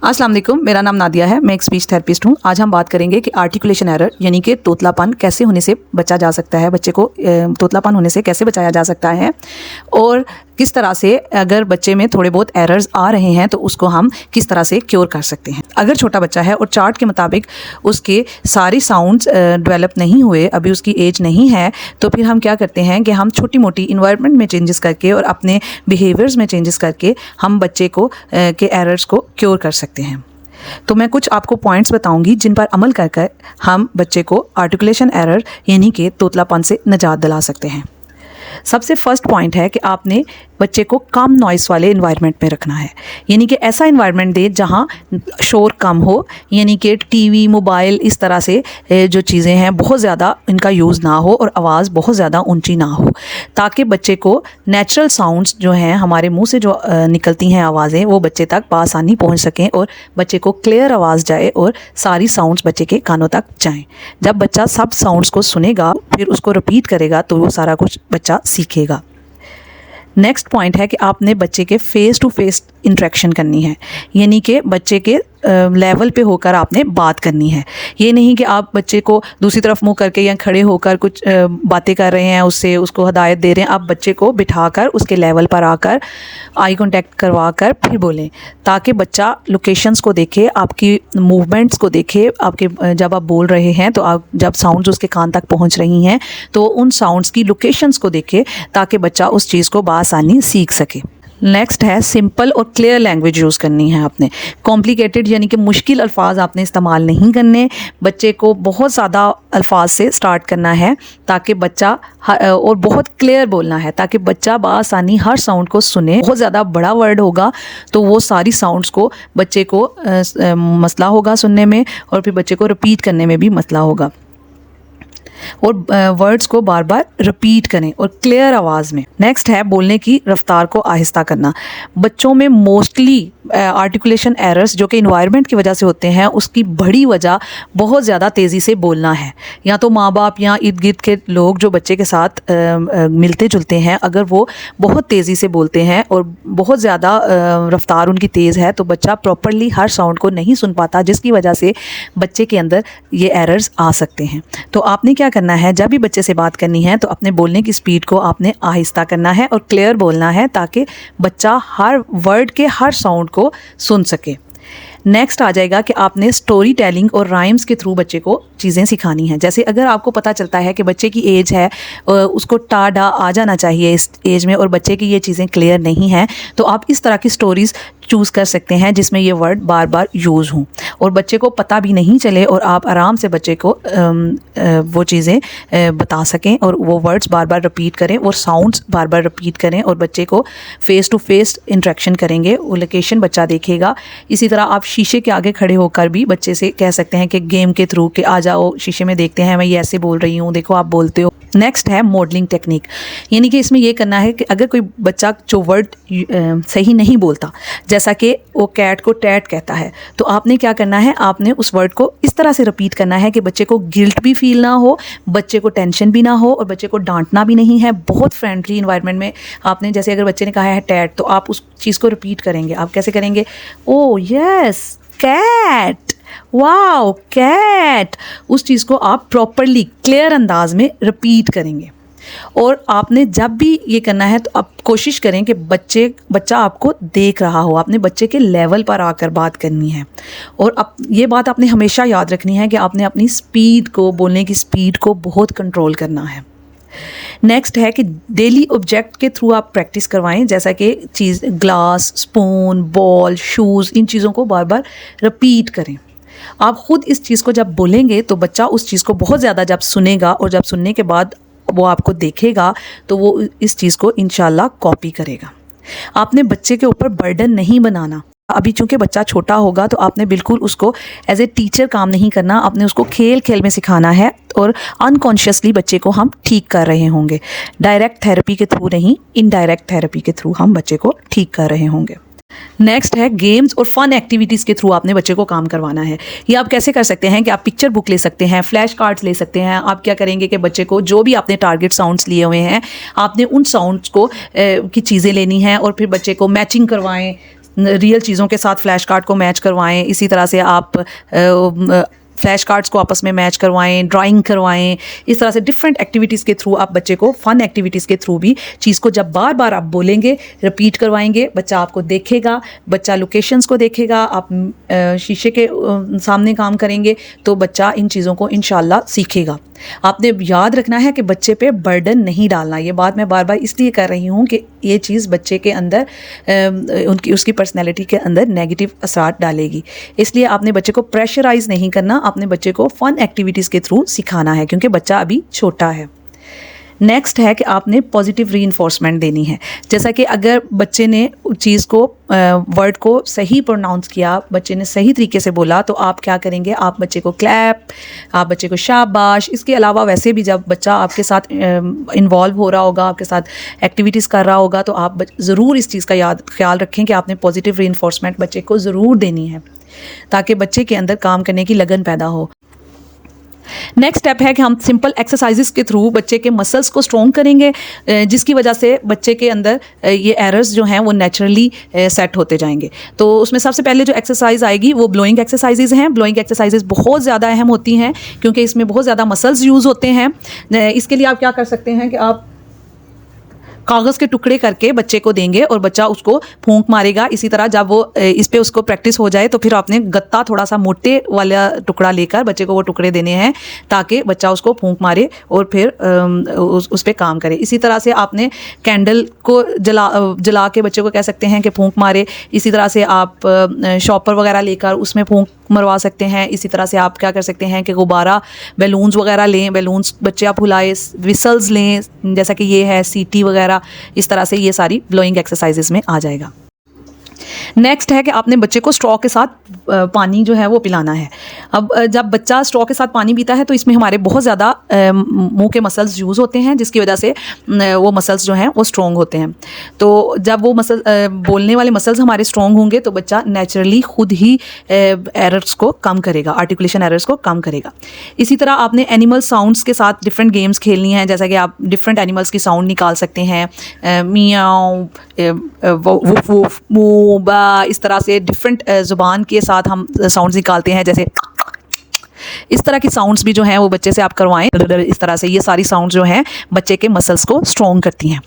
अस्सलाम वालेकुम, मेरा नाम नादिया है। मैं एक स्पीच थेरेपिस्ट हूँ। आज हम बात करेंगे कि आर्टिकुलेशन एरर यानी कि तोतलापन कैसे होने से बचा जा सकता है, बच्चे को तोतलापन होने से कैसे बचाया जा सकता है और किस तरह से अगर बच्चे में थोड़े बहुत एरर्स आ रहे हैं तो उसको हम किस तरह से क्योर कर सकते हैं। अगर छोटा बच्चा है और चार्ट के मुताबिक उसके सारी साउंड्स डेवलप नहीं हुए, अभी उसकी एज नहीं है, तो फिर हम क्या करते हैं कि हम छोटी मोटी इन्वायरमेंट में चेंजेस करके और अपने बिहेवियर्स में चेंजेस करके हम बच्चे को के एरर्स को क्योर कर सकते हैं। तो मैं कुछ आपको पॉइंट्स बताऊंगी जिन पर अमल कर कर हम बच्चे को आर्टिकुलेशन एरर यानी कि तोतलापन से निजात दिला सकते हैं। सबसे फर्स्ट पॉइंट है कि आपने बच्चे को कम नॉइस वाले इन्वायरमेंट में रखना है, यानी कि ऐसा इन्वायरमेंट दे जहां शोर कम हो, यानी कि टीवी, मोबाइल, इस तरह से जो चीज़ें हैं बहुत ज़्यादा इनका यूज़ ना हो और आवाज़ बहुत ज़्यादा ऊंची ना हो, ताकि बच्चे को नेचुरल साउंड्स जो हैं हमारे मुंह से जो निकलती हैं आवाज़ें वो बच्चे तक बआसानी पहुंच सकें और बच्चे को क्लियर आवाज़ जाए और सारी साउंड्स बच्चे के कानों तक जाएं। जब बच्चा सब साउंड्स को सुनेगा फिर उसको रिपीट करेगा तो वो सारा कुछ बच्चा सीखेगा। नेक्स्ट पॉइंट है कि आपने बच्चे के फेस टू फेस इंटरेक्शन करनी है, यानी कि बच्चे के लेवल पे होकर आपने बात करनी है। ये नहीं कि आप बच्चे को दूसरी तरफ मुंह करके या खड़े होकर कुछ बातें कर रहे हैं, उससे उसको हदायत दे रहे हैं। आप बच्चे को बिठाकर उसके लेवल पर आकर आई कांटेक्ट करवा कर फिर बोलें, ताकि बच्चा लोकेशंस को देखे, आपकी मूवमेंट्स को देखे। आपके जब आप बोल रहे हैं तो आप जब साउंड्स उसके कान तक पहुंच रही हैं तो उन साउंड्स की लोकेशंस को देखे, ताकि बच्चा उस चीज़ को बआसानी सीख सके। नेक्स्ट है सिंपल और क्लियर लैंग्वेज यूज़ करनी है आपने। कॉम्प्लिकेटेड यानी कि मुश्किल अल्फाज आपने इस्तेमाल नहीं करने। बच्चे को बहुत ज़्यादा अल्फाज से स्टार्ट करना है ताकि बच्चा और बहुत क्लियर बोलना है ताकि बच्चा बआसानी हर साउंड को सुने। बहुत ज़्यादा बड़ा वर्ड होगा तो वो सारी साउंड्स को बच्चे को मसला होगा सुनने में और फिर बच्चे को रिपीट करने में भी मसला होगा। और वर्ड्स को बार बार रिपीट करें और क्लियर आवाज़ में। नेक्स्ट है बोलने की रफ्तार को आहिस्ता करना। बच्चों में मोस्टली आर्टिकुलेशन एरर्स जो कि इन्वायरमेंट की वजह से होते हैं, उसकी बड़ी वजह बहुत ज़्यादा तेज़ी से बोलना है। या तो माँ बाप या इर्द गिर्द के लोग जो बच्चे के साथ मिलते जुलते हैं, अगर वो बहुत तेज़ी से बोलते हैं और बहुत ज़्यादा रफ्तार उनकी तेज़ है तो बच्चा प्रॉपरली हर साउंड को नहीं सुन पाता, जिसकी वजह से बच्चे के अंदर ये एरर्स आ सकते हैं। तो आपने क्या करना है, जब भी बच्चे से बात करनी है तो अपने बोलने की स्पीड को आपने आहिस्ता करना है और क्लियर बोलना है ताकि बच्चा हर वर्ड के हर साउंड को सुन सके। नेक्स्ट आ जाएगा कि आपने स्टोरी टेलिंग और राइम्स के थ्रू बच्चे को चीज़ें सिखानी हैं। जैसे अगर आपको पता चलता है कि बच्चे की एज है, उसको टा डा आ जाना चाहिए इस एज में और बच्चे की ये चीज़ें क्लियर नहीं हैं, तो आप इस तरह की स्टोरीज़ चूज़ कर सकते हैं जिसमें ये वर्ड बार बार यूज़ हों और बच्चे को पता भी नहीं चले और आप आराम से बच्चे को वो चीज़ें बता सकें और वो वर्ड्स बार बार रिपीट करें और साउंड्स बार बार रिपीट करें और बच्चे को फेस टू फेस इंटरेक्शन करेंगे, वो लोकेशन बच्चा देखेगा। इसी तरह आप शीशे के आगे खड़े होकर भी बच्चे से कह सकते हैं कि गेम के थ्रू कि आ जाओ शीशे में देखते हैं, मैं ये ऐसे बोल रही हूँ, देखो आप बोलते हो। नेक्स्ट है मॉडलिंग टेक्निक, यानी कि इसमें ये करना है कि अगर कोई बच्चा जो वर्ड सही नहीं बोलता, जैसा कि वो कैट को टैट कहता है, तो आपने क्या करना है, आपने उस वर्ड को इस तरह से रिपीट करना है कि बच्चे को गिल्ट भी फील ना हो, बच्चे को टेंशन भी ना हो और बच्चे को डांटना भी नहीं है। बहुत फ्रेंडली इन्वायरमेंट में आपने, जैसे अगर बच्चे ने कहा है टैट, तो आप उस चीज़ को रिपीट करेंगे। आप कैसे करेंगे, oh yes cat, wow cat. उस चीज़ को आप प्रॉपरली क्लियर अंदाज में रिपीट करेंगे। और आपने जब भी ये करना है तो आप कोशिश करें कि बच्चा आपको देख रहा हो, आपने बच्चे के लेवल पर आकर बात करनी है। और अब ये बात आपने हमेशा याद रखनी है कि आपने अपनी स्पीड को, बोलने की स्पीड को बहुत कंट्रोल करना है। नेक्स्ट है कि डेली ऑब्जेक्ट के थ्रू आप प्रैक्टिस करवाएं, जैसा कि चीज़ ग्लास, स्पून, बॉल, शूज़, इन चीज़ों को बार बार रिपीट करें। आप ख़ुद इस चीज़ को जब बोलेंगे तो बच्चा उस चीज़ को बहुत ज़्यादा जब सुनेगा और जब सुनने के बाद वो आपको देखेगा तो वो इस चीज़ को इंशाल्लाह कॉपी करेगा। आपने बच्चे के ऊपर बर्डन नहीं बनाना। अभी चूंकि बच्चा छोटा होगा तो आपने बिल्कुल उसको एज ए टीचर काम नहीं करना, आपने उसको खेल खेल में सिखाना है और अनकॉन्शियसली बच्चे को हम ठीक कर रहे होंगे। डायरेक्ट थेरेपी के थ्रू नहीं, इनडायरेक्ट थेरेपी के थ्रू हम बच्चे को ठीक कर रहे होंगे। नेक्स्ट है गेम्स और फन एक्टिविटीज़ के थ्रू आपने बच्चे को काम करवाना है। ये आप कैसे कर सकते हैं कि आप पिक्चर बुक ले सकते हैं, फ्लैश कार्ड्स ले सकते हैं। आप क्या करेंगे कि बच्चे को जो भी आपने टारगेट साउंड्स लिए हुए हैं, आपने उन साउंड्स को की चीज़ें लेनी हैं और फिर बच्चे को मैचिंग करवाएं, रियल चीज़ों के साथ फ्लैश कार्ड को मैच करवाएं। इसी तरह से आप फ्लैश कार्ड्स को आपस में मैच करवाएं, ड्राइंग करवाएं। इस तरह से डिफरेंट एक्टिविटीज़ के थ्रू आप बच्चे को, फन एक्टिविटीज़ के थ्रू भी चीज़ को जब बार बार आप बोलेंगे, रिपीट करवाएंगे, बच्चा आपको देखेगा, बच्चा लोकेशंस को देखेगा, आप शीशे के सामने काम करेंगे तो बच्चा इन चीज़ों को इंशाल्लाह सीखेगा। आपने याद रखना है कि बच्चे पे बर्डन नहीं डालना। ये बात मैं बार बार इसलिए कर रही हूँ कि ये चीज़ बच्चे के अंदर उसकी पर्सनैलिटी के अंदर नेगेटिव असरात डालेगी। इसलिए आपने बच्चे को प्रेशराइज़ नहीं करना, आपने बच्चे को फ़न एक्टिविटीज़ के थ्रू सिखाना है, क्योंकि बच्चा अभी छोटा है। नेक्स्ट है कि आपने पॉजिटिव रीइंफोर्समेंट देनी है। जैसा कि अगर बच्चे ने चीज़ को, वर्ड को सही प्रोनाउंस किया, बच्चे ने सही तरीके से बोला, तो आप क्या करेंगे, आप बच्चे को क्लैप, आप बच्चे को शाबाश। इसके अलावा वैसे भी जब बच्चा आपके साथ इन्वॉल्व हो रहा होगा, आपके साथ एक्टिविटीज़ कर रहा होगा, तो आप ज़रूर इस चीज़ का ख्याल रखें कि आपने पॉजिटिव रीइंफोर्समेंट बच्चे को ज़रूर देनी है, ताकि बच्चे के अंदर काम करने की लगन पैदा हो। नेक्स्ट स्टेप है कि हम सिंपल एक्सरसाइजेस के थ्रू बच्चे के मसल्स को स्ट्रॉन्ग करेंगे, जिसकी वजह से बच्चे के अंदर ये एरर्स जो हैं वो नेचुरली सेट होते जाएंगे। तो उसमें सबसे पहले जो एक्सरसाइज आएगी वो ब्लोइंग एक्सरसाइजेज हैं। ब्लोइंग एक्सरसाइजेज बहुत ज़्यादा अहम होती हैं, क्योंकि इसमें बहुत ज़्यादा मसल्स यूज़ होते हैं। इसके लिए आप क्या कर सकते हैं कि आप कागज़ के टुकड़े करके बच्चे को देंगे और बच्चा उसको फूंक मारेगा। इसी तरह जब वो इस पे उसको प्रैक्टिस हो जाए तो फिर आपने गत्ता थोड़ा सा मोटे वाला टुकड़ा लेकर बच्चे को वो टुकड़े देने हैं, ताकि बच्चा उसको फूंक मारे और फिर उस पे काम करे। इसी तरह से आपने कैंडल को जला के बच्चे को कह सकते हैं कि फूंक मारे। इसी तरह से आप शॉपर वगैरह लेकर उसमें फूंक मरवा सकते हैं। इसी तरह से आप क्या कर सकते हैं कि गुब्बारा, बैलून्स वगैरह लें, बैलून्स बच्चे आप फुलाए, विसल्स लें, जैसा कि ये है सीटी वगैरह। इस तरह से ये सारी ब्लोइंग एक्सरसाइजेस में आ जाएगा। नेक्स्ट है कि आपने बच्चे को स्ट्रॉ के साथ पानी जो है वो पिलाना है। अब जब बच्चा स्ट्रॉ के साथ पानी पीता है तो इसमें हमारे बहुत ज़्यादा मुंह के मसल्स यूज़ होते हैं, जिसकी वजह से वो मसल्स जो हैं वो स्ट्रॉन्ग होते हैं। तो जब वो बोलने वाले मसल्स हमारे स्ट्रॉन्ग होंगे तो बच्चा नेचुरली खुद ही एरर्स को कम करेगा, आर्टिकुलेशन एरर्स को कम करेगा। इसी तरह आपने एनिमल साउंड्स के साथ डिफरेंट गेम्स खेलनी है, जैसा कि आप डिफरेंट एनिमल्स की साउंड निकाल सकते हैं, मियाओ, वुफ वुफ, मू, बा, इस तरह से डिफरेंट ज़ुबान के साथ हम साउंड्स निकालते हैं। जैसे इस तरह की साउंड्स भी जो हैं वो बच्चे से आप करवाएं। इस तरह से ये सारी साउंड्स जो हैं बच्चे के मसल्स को स्ट्रॉन्ग करती हैं।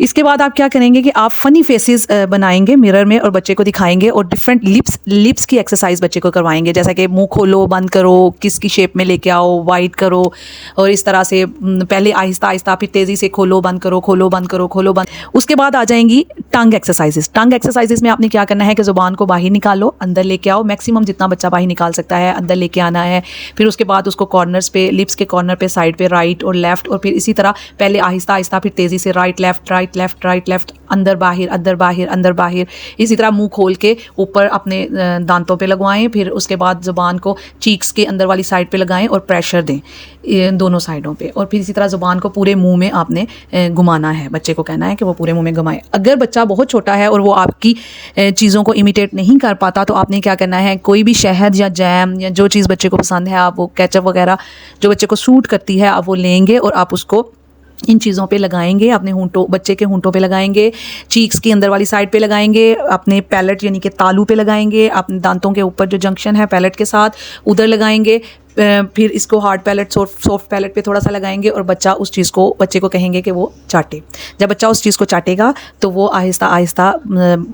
इसके बाद आप क्या करेंगे कि आप फ़नी फेसेस बनाएंगे मिरर में और बच्चे को दिखाएंगे, और डिफरेंट लिप्स की एक्सरसाइज बच्चे को करवाएंगे, जैसा कि मुंह खोलो, बंद करो, किस की शेप में लेके आओ, वाइड करो, और इस तरह से पहले आहिस्ता आहिस्ता फिर तेज़ी से खोलो बंद करो, खोलो बंद करो, खोलो बंद। उसके बाद आ जाएंगी टंग एक्सरसाइजेस। टंग एक्सरसाइजेस में आपने क्या करना है कि ज़ुबान को बाहर निकालो, अंदर लेके आओ, मैक्सिमम जितना बच्चा बाहर निकाल सकता है अंदर लेके आना है। फिर उसके बाद उसको कॉर्नर्स पे, लिप्स के कॉर्नर पे, साइड पे, राइट और लेफ्ट, और फिर इसी तरह पहले आहिस्ता आहिस्ता फिर तेज़ी से right left, right left, right left, अंदर बाहर, अंदर बाहर, अंदर बाहर। इसी तरह मुंह खोल के ऊपर अपने दांतों पे लगवाएं। फिर उसके बाद ज़ुबान को चीक्स के अंदर वाली साइड पे लगाएं और प्रेशर दें दोनों साइडों पे, और फिर इसी तरह ज़ुबान को पूरे मुंह में आपने घुमाना है। बच्चे को कहना है कि वो पूरे मुंह में घुमाए। अगर बच्चा बहुत छोटा है और वो आपकी चीज़ों को इमिटेट नहीं कर पाता तो आपने क्या करना है, कोई भी शहद या जैम या जो चीज़ बच्चे को पसंद है, आप वो केचप वगैरह जो बच्चे को सूट करती है, आप वो लेंगे और आप उसको इन चीज़ों पे लगाएंगे, अपने होंठों, बच्चे के होंठों पे लगाएंगे, चीक्स की अंदर वाली साइड पे लगाएंगे, अपने पैलेट यानी कि तालू पे लगाएंगे, अपने दांतों के ऊपर जो जंक्शन है पैलेट के साथ उधर लगाएंगे। फिर इसको हार्ड पैलेट, सॉफ्ट पैलेट पे थोड़ा सा लगाएंगे और बच्चे को कहेंगे कि वो चाटे। जब बच्चा उस चीज़ को चाटेगा तो वो आहिस्ता आहिस्ता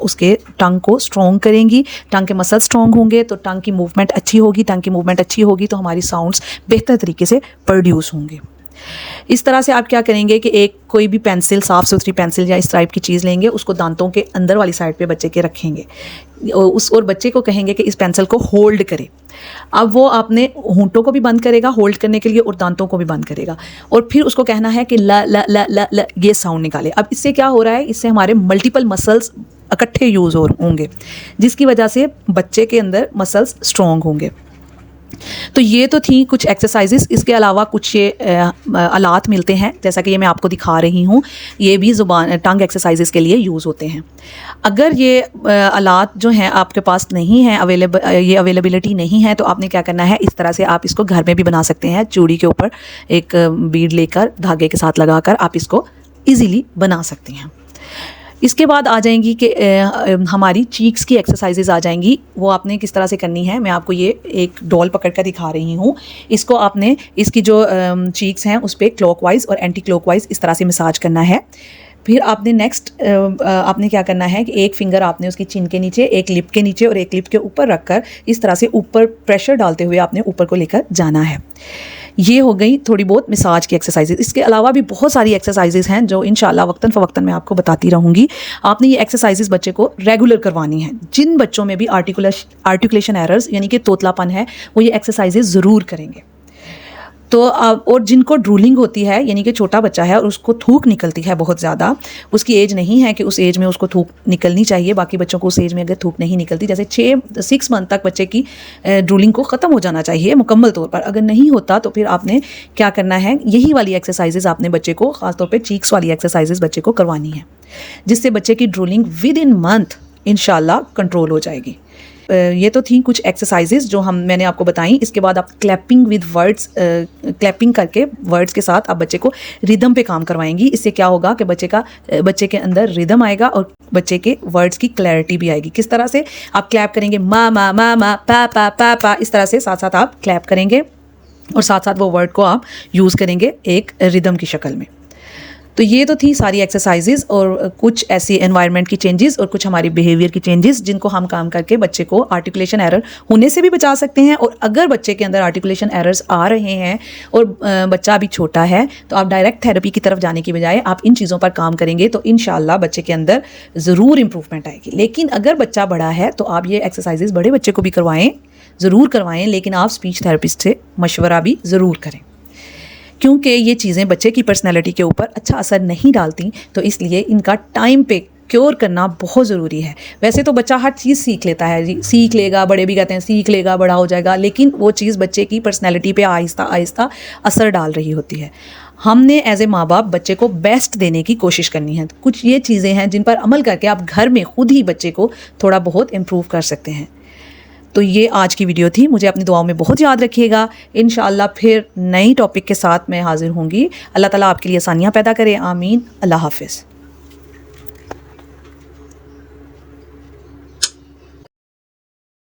उसके टंग को स्ट्रॉन्ग करेंगी। टंग के मसल स्ट्रॉन्ग होंगे तो टंग की मूवमेंट अच्छी होगी। टंग की मूवमेंट अच्छी होगी तो हमारी साउंड्स बेहतर तरीके से प्रोड्यूस होंगे। इस तरह से आप क्या करेंगे कि कोई भी पेंसिल, साफ़ सुथरी पेंसिल या इस टाइप की चीज़ लेंगे, उसको दांतों के अंदर वाली साइड पे बच्चे के रखेंगे और बच्चे को कहेंगे कि इस पेंसिल को होल्ड करे। अब वो अपने होंठों को भी बंद करेगा होल्ड करने के लिए और दांतों को भी बंद करेगा, और फिर उसको कहना है कि ल ल ल ल ल ये साउंड निकाले। अब इससे क्या हो रहा है, इससे हमारे मल्टीपल मसल्स इकट्ठे यूज़ होंगे, जिसकी वजह से बच्चे के अंदर मसल्स स्ट्रॉन्ग होंगे। तो ये तो थी कुछ एक्सरसाइजेस। इसके अलावा कुछ ये आलात मिलते हैं, जैसा कि ये मैं आपको दिखा रही हूँ, ये भी टंग एक्सरसाइजेस के लिए यूज़ होते हैं। अगर ये आलात जो हैं आपके पास नहीं हैं, अवेलेबिलिटी नहीं है, तो आपने क्या करना है, इस तरह से आप इसको घर में भी बना सकते हैं। चूड़ी के ऊपर एक बीड लेकर धागे के साथ लगाकर आप इसको ईज़िली बना सकते हैं। इसके बाद आ जाएंगी कि हमारी चीक्स की एक्सरसाइजेज आ जाएंगी। वो आपने किस तरह से करनी है, मैं आपको ये एक डॉल पकड़ कर दिखा रही हूँ। इसको आपने इसकी जो चीक्स हैं उस पर क्लॉकवाइज और एंटी क्लॉकवाइज इस तरह से मसाज करना है। फिर आपने नेक्स्ट आपने क्या करना है कि एक फिंगर आपने उसकी चिन के नीचे, एक लिप के नीचे और एक लिप के ऊपर रखकर इस तरह से ऊपर प्रेशर डालते हुए आपने ऊपर को लेकर जाना है। ये हो गई थोड़ी बहुत मसाज की एक्सरसाइजेज। इसके अलावा भी बहुत सारी एक्सरसाइजेज हैं जो इंशाल्लाह वक्तन फ़वक्तन मैं आपको बताती रहूँगी। आपने ये एक्सरसाइजेज बच्चे को रेगुलर करवानी है। जिन बच्चों में भी आर्टिकुलेशन एरर्स यानी कि तोतलापन है वो ये एक्सरसाइजेज ज़रूर करेंगे। तो और जिनको ड्रूलिंग होती है यानी कि छोटा बच्चा है और उसको थूक निकलती है बहुत ज़्यादा, उसकी एज नहीं है कि उस एज में उसको थूक निकलनी चाहिए। बाकी बच्चों को उस एज में अगर थूक नहीं निकलती, जैसे 6 मंथ तक बच्चे की ड्रूलिंग को ख़त्म हो जाना चाहिए मुकम्मल तौर पर। अगर नहीं होता तो फिर आपने क्या करना है, यही वाली एक्सरसाइजेज आपने बच्चे को, ख़ासतौर पर चीक्स वाली एक्सरसाइजेज बच्चे को करवानी है, जिससे बच्चे की ड्रूलिंग विद इन मंथ इंशाल्लाह कंट्रोल हो जाएगी। ये तो थी कुछ एक्सरसाइजेज जो मैंने आपको बताई। इसके बाद आप क्लैपिंग विद वर्ड्स, क्लैपिंग करके वर्ड्स के साथ आप बच्चे को रिदम पे काम करवाएंगी। इससे क्या होगा कि बच्चे के अंदर रिदम आएगा और बच्चे के वर्ड्स की क्लैरिटी भी आएगी। किस तरह से आप क्लैप करेंगे, मा मा मा मा पा पा पा पा, इस तरह से साथ साथ आप क्लैप करेंगे और साथ साथ वो वर्ड को आप यूज़ करेंगे एक रिदम की शक्ल में। तो ये तो थी सारी एक्सरसाइजेज और कुछ ऐसी एनवायरनमेंट की चेंजेस और कुछ हमारे बिहेवियर की चेंजेस जिनको हम काम करके बच्चे को आर्टिकुलेशन एरर होने से भी बचा सकते हैं। और अगर बच्चे के अंदर आर्टिकुलेशन एरर्स आ रहे हैं और बच्चा अभी छोटा है तो आप डायरेक्ट थेरेपी की तरफ जाने की बजाय आप इन चीज़ों पर काम करेंगे तो इंशाल्लाह बच्चे के अंदर ज़रूर इम्प्रूवमेंट आएगी। लेकिन अगर बच्चा बड़ा है तो आप ये एक्सरसाइजेज बड़े बच्चे को भी ज़रूर करवाएँ, लेकिन आप स्पीच थेरेपिस्ट से मशवरा भी ज़रूर करें, क्योंकि ये चीज़ें बच्चे की पर्सनैलिटी के ऊपर अच्छा असर नहीं डालती। तो इसलिए इनका टाइम पे क्योर करना बहुत ज़रूरी है। वैसे तो बच्चा हर चीज़ सीख लेता है, सीख लेगा, बड़े भी कहते हैं सीख लेगा, बड़ा हो जाएगा, लेकिन वो चीज़ बच्चे की पर्सनैलिटी पे आहिस्ता आहिस्ता असर डाल रही होती है। हमने एज ए माँ बाप बच्चे को बेस्ट देने की कोशिश करनी है। कुछ ये चीज़ें हैं जिन पर अमल करके आप घर में खुद ही बच्चे को थोड़ा बहुत इम्प्रूव कर सकते हैं। तो ये आज की वीडियो थी। मुझे अपनी दुआओं में बहुत याद रखिएगा। इंशाअल्लाह फिर नई टॉपिक के साथ मैं हाजिर होंगी। अल्लाह ताला आपके लिए आसानियाँ पैदा करे। आमीन। अल्लाह हाफ़िज़।